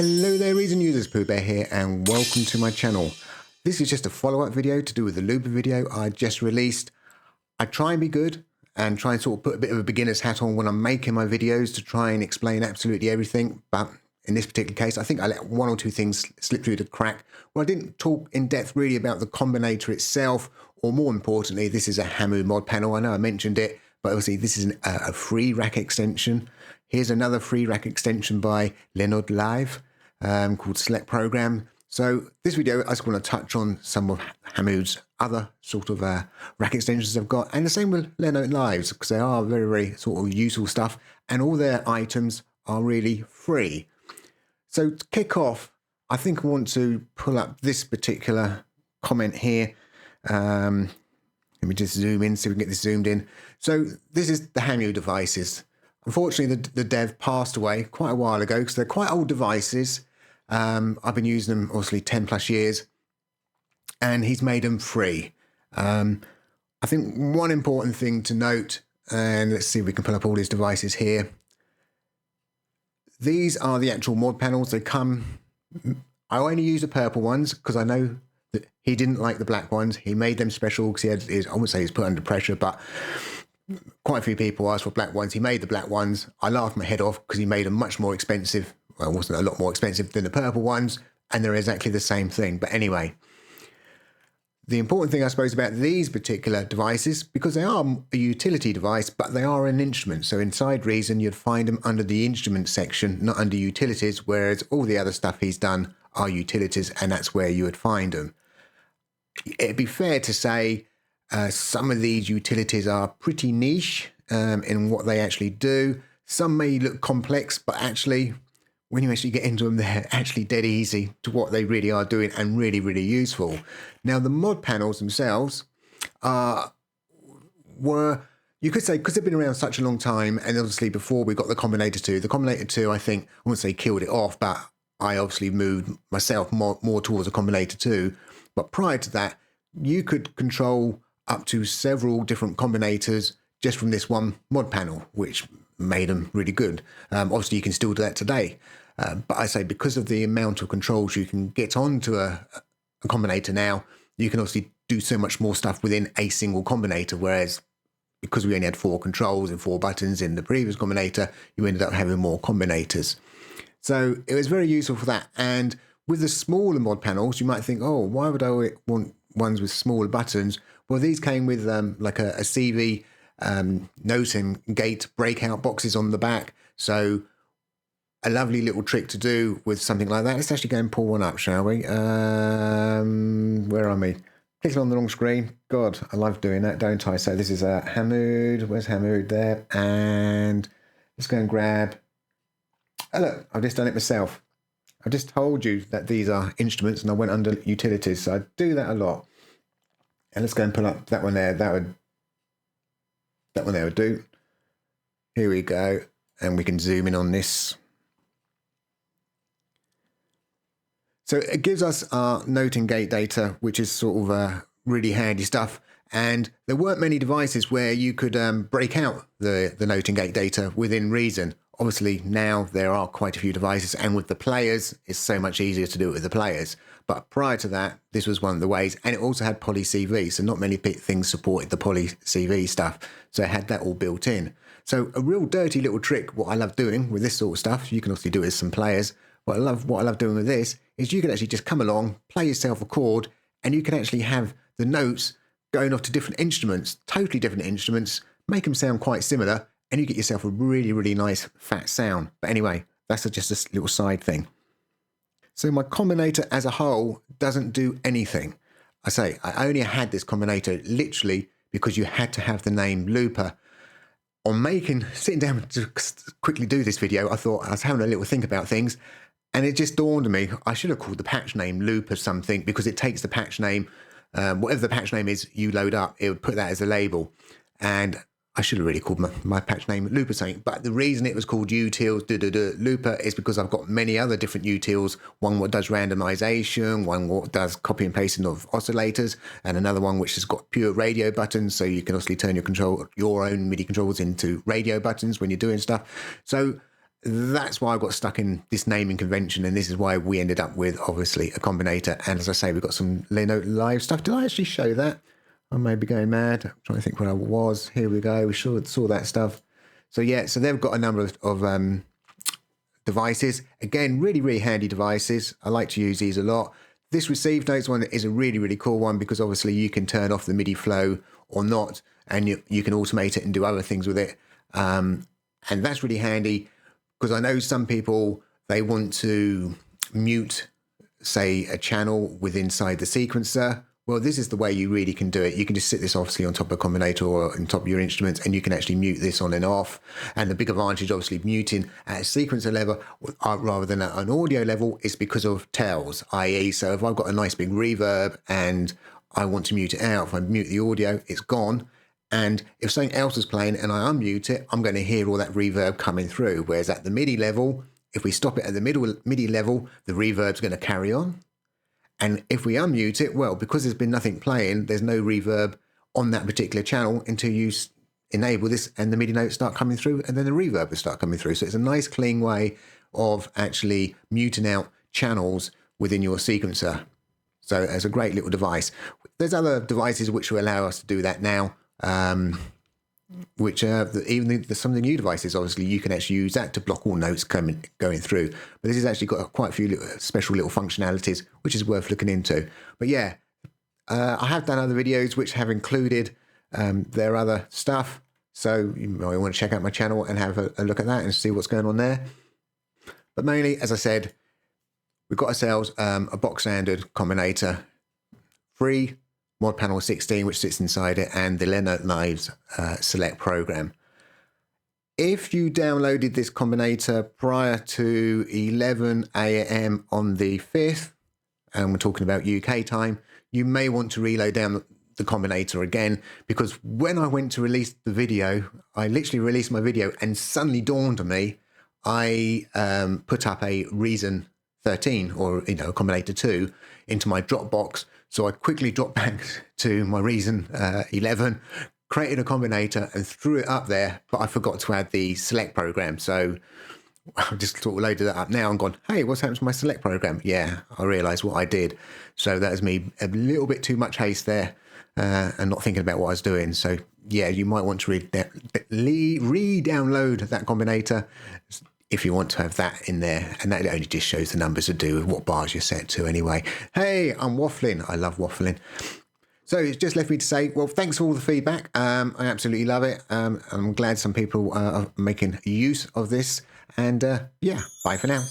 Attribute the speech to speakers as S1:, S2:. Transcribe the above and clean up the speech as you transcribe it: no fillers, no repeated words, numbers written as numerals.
S1: Hello there reason users, PoohBear here and welcome to my channel. This is just a follow-up video to do with the looper video I just released. I try and be good and try and sort of put a bit of a beginner's hat on when I'm making my videos to try and explain absolutely everything, but in this particular case I think I let one or two things slip through the crack. Well, I didn't talk in depth really about the combinator itself, or more importantly, this is a Hamu mod panel. I know I mentioned it, but obviously this is a free rack extension. Here's another free rack extension by Leonard Live called Select Program. So this video, I just want to touch on some of Hamu's other sort of rack extensions I've got, and the same with Leonard Live's, because they are very, very sort of useful stuff, and all their items are really free. So to kick off, I think I want to pull up this particular comment here. Let me just zoom in so we can get this zoomed in. So this is the Hamu devices. Unfortunately, the dev passed away quite a while ago because they're quite old devices. I've been using them obviously 10 plus years, and he's made them free. I think one important thing to note, and let's see if we can pull up all these devices here. These are the actual mod panels. They come, I only use the purple ones because I know that he didn't like the black ones. He made them special because he had, I wouldn't say he's put under pressure, but quite a few people asked for black ones. He made the black ones. I laughed my head off because he made them much more expensive. Well, it wasn't a lot more expensive than the purple ones, and they're exactly the same thing. But anyway, the important thing I suppose about these particular devices, because they are a utility device, but they are an instrument. So inside Reason, you'd find them under the instrument section, not under utilities, whereas all the other stuff he's done are utilities, and that's where you would find them. It'd be fair to say some of these utilities are pretty niche in what they actually do. Some may look complex, but actually, when you actually get into them, they're actually dead easy to what they really are doing and really, really useful. Now, the mod panels themselves were, you could say, because they've been around such a long time, and obviously before we got the Combinator 2, the Combinator 2, I think, I wouldn't say killed it off, but I obviously moved myself more towards a Combinator 2. But prior to that, you could control up to several different combinators just from this one mod panel, which made them really good. Obviously, you can still do that today. But I say because of the amount of controls you can get onto a combinator now, you can obviously do so much more stuff within a single combinator, whereas because we only had 4 controls and 4 buttons in the previous combinator, you ended up having more combinators. So it was very useful for that. And with the smaller mod panels, you might think, oh, why would I want ones with smaller buttons? Well, these came with like a CV note and gate breakout boxes on the back. So a lovely little trick to do with something like that. Let's actually go and pull one up, shall we? Where am I? Clicking on the wrong screen. God, I love doing that, don't I? So this is Hamu. Where's Hamu? There. And let's go and grab. Oh, look, I've just done it myself. I just told you that these are instruments, and I went under utilities. So I do that a lot. And let's go and pull up that one there. That one there would do. Here we go. And we can zoom in on this. So it gives us our note and gate data, which is sort of really handy stuff. And there weren't many devices where you could break out the note and gate data within Reason. Obviously, now there are quite a few devices, and with the players, it's so much easier to do it with the players. But prior to that, this was one of the ways, and it also had poly CV, so not many things supported the poly CV stuff, so it had that all built in. So a real dirty little trick, what I love doing with this sort of stuff, you can also do it with some players, what I love doing with this is you can actually just come along, play yourself a chord, and you can actually have the notes going off to different instruments, totally different instruments, make them sound quite similar, and you get yourself a really, really nice fat sound. But anyway, that's just a little side thing. So my combinator as a whole doesn't do anything. I say, I only had this combinator literally because you had to have the name Looper. Sitting down to quickly do this video, I thought, I was having a little think about things, and it just dawned on me, I should have called the patch name Looper something, because it takes the patch name, whatever the patch name is you load up, it would put that as a label. And I should have really called my patch name Looper something, but the reason it was called utils Looper is because I've got many other different utils. One what does randomization, one what does copy and pasting of oscillators, and another one which has got pure radio buttons, so you can obviously turn your own MIDI controls into radio buttons when you're doing stuff. So that's why I got stuck in this naming convention, and this is why we ended up with, obviously, a combinator. And as I say, we've got some live stuff. Did I actually show that? I may be going mad. I'm trying to think where I was. Here we go. We saw that stuff. So yeah, so they've got a number of devices. Again, really, really handy devices. I like to use these a lot. This receive notes one is a really, really cool one because obviously you can turn off the MIDI flow or not, and you can automate it and do other things with it. And that's really handy because I know some people, they want to mute, say, a channel inside the sequencer. Well, this is the way you really can do it. You can just sit this obviously on top of a combinator or on top of your instruments, and you can actually mute this on and off. And the big advantage, obviously, muting at a sequencer level rather than at an audio level is because of tails, i.e. so if I've got a nice big reverb and I want to mute it out, if I mute the audio, it's gone. And if something else is playing and I unmute it, I'm going to hear all that reverb coming through. Whereas at the MIDI level, if we stop it at the MIDI level, the reverb's going to carry on. And if we unmute it, well, because there's been nothing playing, there's no reverb on that particular channel until you enable this and the MIDI notes start coming through, and then the reverb will start coming through. So it's a nice clean way of actually muting out channels within your sequencer. So it's a great little device. There's other devices which will allow us to do that now. Which even some of the new devices, obviously, you can actually use that to block all notes going through. But this has actually got quite a few special little functionalities, which is worth looking into. But yeah, I have done other videos which have included their other stuff. So you might want to check out my channel and have a look at that and see what's going on there. But mainly, as I said, we've got ourselves a box standard combinator, free, Mod Panel 16, which sits inside it, and the Leno Lives Select program. If you downloaded this combinator prior to 11 AM on the 5th, and we're talking about UK time, you may want to reload down the combinator again, because when I went to release the video, I literally released my video and suddenly dawned on me, I put up a Reason 13 or a combinator 2 into my Dropbox. So I quickly dropped back to my Reason 11, created a combinator and threw it up there, but I forgot to add the Select program. So I just sort of loaded that up now and gone, hey, what's happened to my Select program? Yeah, I realised what I did. So that was me a little bit too much haste there and not thinking about what I was doing. So yeah, you might want to re-download that combinator if you want to have that in there. And that only just shows the numbers to do with what bars you're set to anyway. Hey, I'm waffling. I love waffling. So it's just left me to say, well, thanks for all the feedback. I absolutely love it. I'm glad some people are making use of this. And yeah, bye for now.